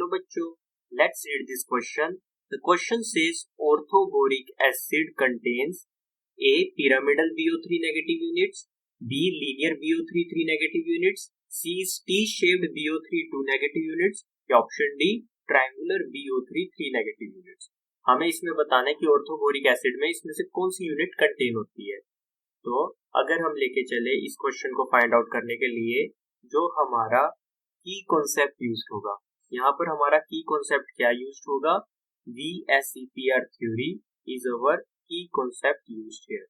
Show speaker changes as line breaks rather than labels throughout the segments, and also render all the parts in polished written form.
चलो बच्चों, let's read this question. The question says orthoboric acid contains A. pyramidal BO3 negative units, B. linear BO3 3 negative units, C. T-shaped BO3 2 negative units या option D. triangular BO3 3 negative units. हमें इसमें बताना है कि orthoboric acid में इसमें से कौन सी यूनिट कंटेन होती है। तो अगर हम लेके चले इस क्वेश्चन को फाइंड आउट करने के लिए जो हमारा की कॉन्सेप्ट यूज होगा, यहाँ पर हमारा की कॉन्सेप्ट क्या यूज होगा, VSEPR थ्योरी इज अवर की concept use here.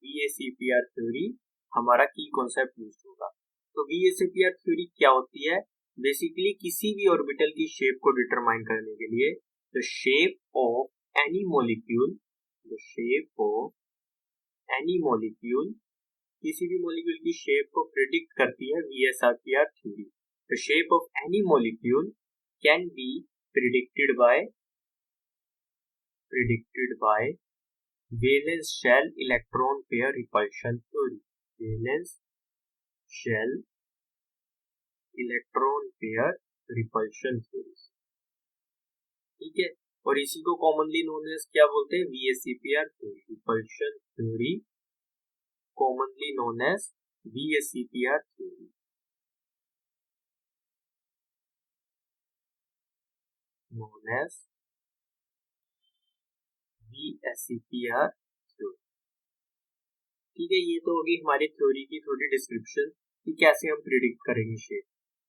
VSEPR theory हमारा की कॉन्सेप्ट यूज होगा। तो VSEPR थ्योरी क्या होती है, बेसिकली किसी भी ऑर्बिटल की शेप को डिटरमाइन करने के लिए the shape of any molecule, the shape of any molecule, किसी भी मॉलिक्यूल की शेप को प्रिडिक्ट करती है VSEPR theory. The shape of any molecule can be predicted by valence shell electron pair repulsion theory. Valence shell electron pair repulsion theory, ठीक है। और इसी को कॉमनली नोन एज क्या बोलते हैं, VSEPR theory. Repulsion theory commonly known as VSEPR theory. Known as VSEPR theory. ठीक है, ये तो होगी हमारी थ्योरी की थोड़ी डिस्क्रिप्शन कि कैसे हम प्रिडिक्ट करेंगे शेप।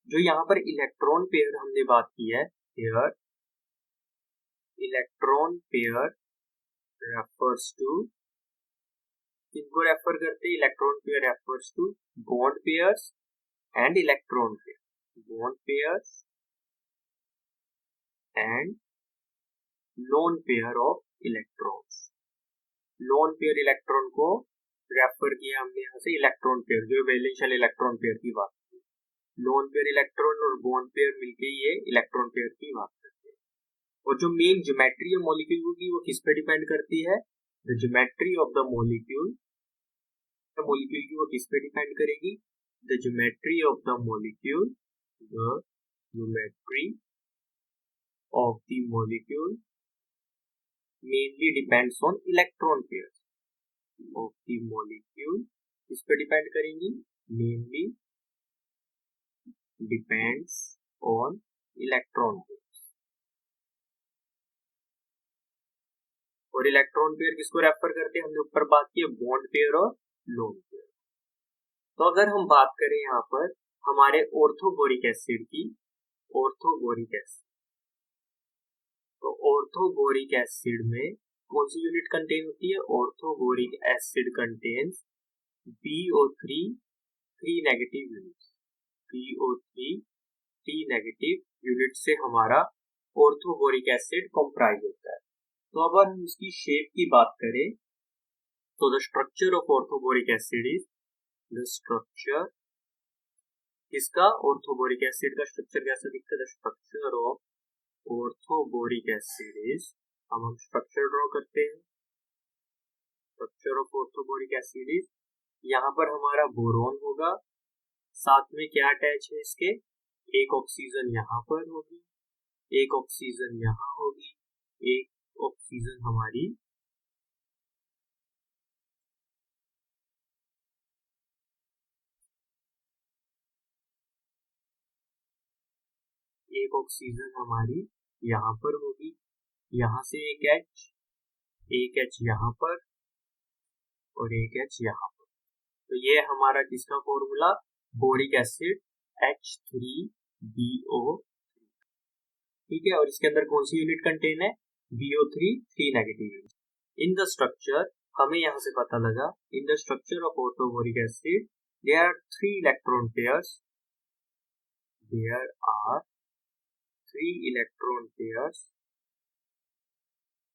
जो यहाँ पर इलेक्ट्रॉन पेयर हमने बात की है, here electron pair refers to, किनको रेफर करते हैं, electron pair refers to bond pairs and electron pair, bond pairs and lone pair of electrons. Lone pair electron को रेफर किया हमने यहाँ से इलेक्ट्रॉन पेयर, जो वैलेंस शेल इलेक्ट्रॉन पेयर की बात की। लोन पेयर इलेक्ट्रॉन और बॉन्ड पेयर मिलके ये इलेक्ट्रॉन पेयर की बात करते हैं। और जो मेन ज्योमेट्री है मॉलिक्यूल की वो किस पे डिपेंड करती है, the geometry of the molecule, molecule की वो किस पे डिपेंड करेगी, the geometry of the molecule, the geometry of the molecule mainly depends on electron pairs of the molecule. इस पे डिपेंड करेंगी, mainly depends on electron pairs। और electron pair किसको रेफर करते हैं, हमने ऊपर बात की है बॉन्ड पेयर और लोन पेयर। तो अगर हम बात करें यहाँ पर हमारे ऑर्थोबोरिक एसिड की, ऑर्थोबोरिक एसिड, तो ऑर्थोबोरिक एसिड में कौन सी यूनिट कंटेन होती है, orthoboric acid contains BO3 3 negative units, BO3 3 negative unit से हमारा ऑर्थोबोरिक एसिड कंप्राइज होता है। तो अब हम इसकी शेप की बात करें तो the structure of orthoboric acid is, the structure इसका, ऑर्थोबोरिक एसिड का स्ट्रक्चर कैसा दिखता है, the structure of orthoboric acid is, हम स्ट्रक्चर ड्रॉ करते हैं, structure of orthoboric acid is, यहाँ पर हमारा बोरॉन होगा, साथ में क्या अटैच है इसके, एक ऑक्सीजन यहाँ पर होगी, एक ऑक्सीजन यहाँ होगी, एक ऑक्सीजन हमारी यहाँ पर होगी, यहाँ से एक H यहाँ पर और एक H यहाँ पर। तो ये हमारा किसका फॉर्मूला, बोरिक एसिड H3BO, ठीक है। और इसके अंदर कौन सी यूनिट कंटेन है, BO3 3 negative unit. In the structure, हमें यहाँ से पता लगा, in the structure of orthoboric acid there are 3 electron pairs, there are 3 electron pairs.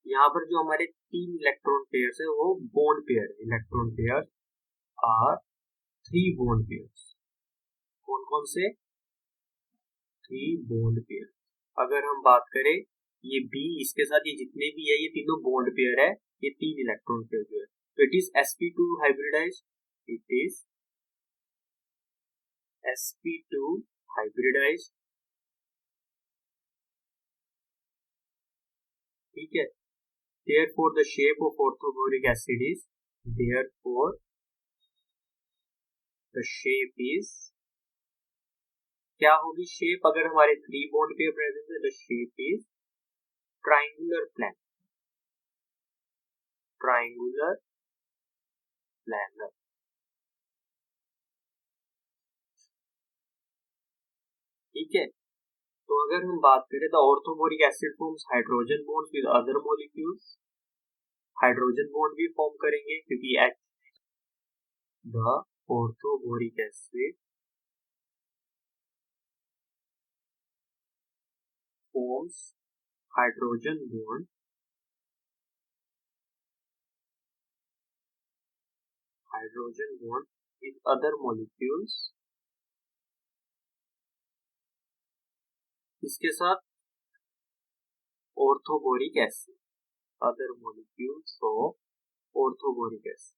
यहाँ पर जो हमारे 3 इलेक्ट्रॉन पेयर्स है वो bond pair, electron pairs are 3 bond pairs. कौन कौन से, 3 बॉन्ड पेयर। अगर हम बात करें ये B, इसके साथ ये जितने भी है ये तीनों बॉन्ड पेयर है, ये 3 इलेक्ट्रॉन पेयर जो है, तो it is sp2 hybridized, it is sp2 hybridized ठीक है, therefore the shape of orthoboric acid is, therefore the shape is, क्या होगी शेप अगर हमारे 3 बॉन्ड पेयर प्रेजेंट है? The shape is triangular planar, triangular planar. ठीक है, तो अगर हम बात करें तो orthoboric acid forms hydrogen bond with other molecules, hydrogen bond भी फॉर्म करेंगे क्योंकि H, the orthoboric acid forms hydrogen bond, hydrogen bond with other molecules, इसके साथ orthoboric acid, other molecules of orthoboric acid.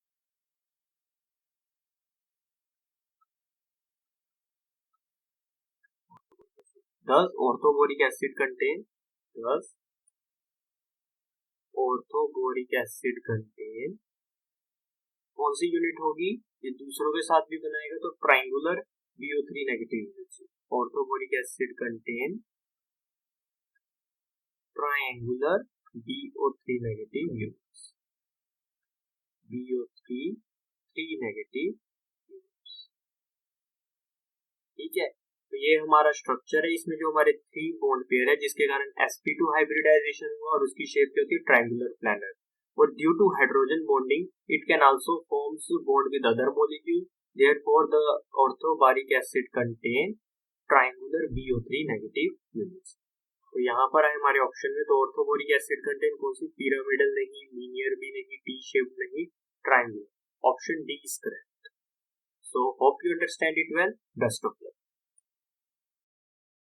Does orthoboric acid contain, does orthoboric acid contain, कौन सी unit होगी? ये दूसरों के साथ भी बनाएगा तो triangular BO3 negative unit. Orthoboric acid contain triangular BO3 negative units, BO3 3 negative units. ठीक है, तो ये हमारा स्ट्रक्चर है, इसमें जो हमारे 3 बॉन्ड पेयर है जिसके कारण sp2 हाइब्रिडाइजेशन हुआ और उसकी शेप क्या होती है? Triangular planar. और due to hydrogen bonding it can also forms bond with other molecule, therefore the orthoboric acid contain triangular BO3 negative units. तो यहाँ पर है हमारे ऑप्शन में, तो ऑर्थोबोरिक एसिड कंटेन कौन सी? पिरामिडल नहीं, लीनियर भी नहीं, टी शेप नहीं, triangular. Option D is correct. So hope you understand it well, best of luck.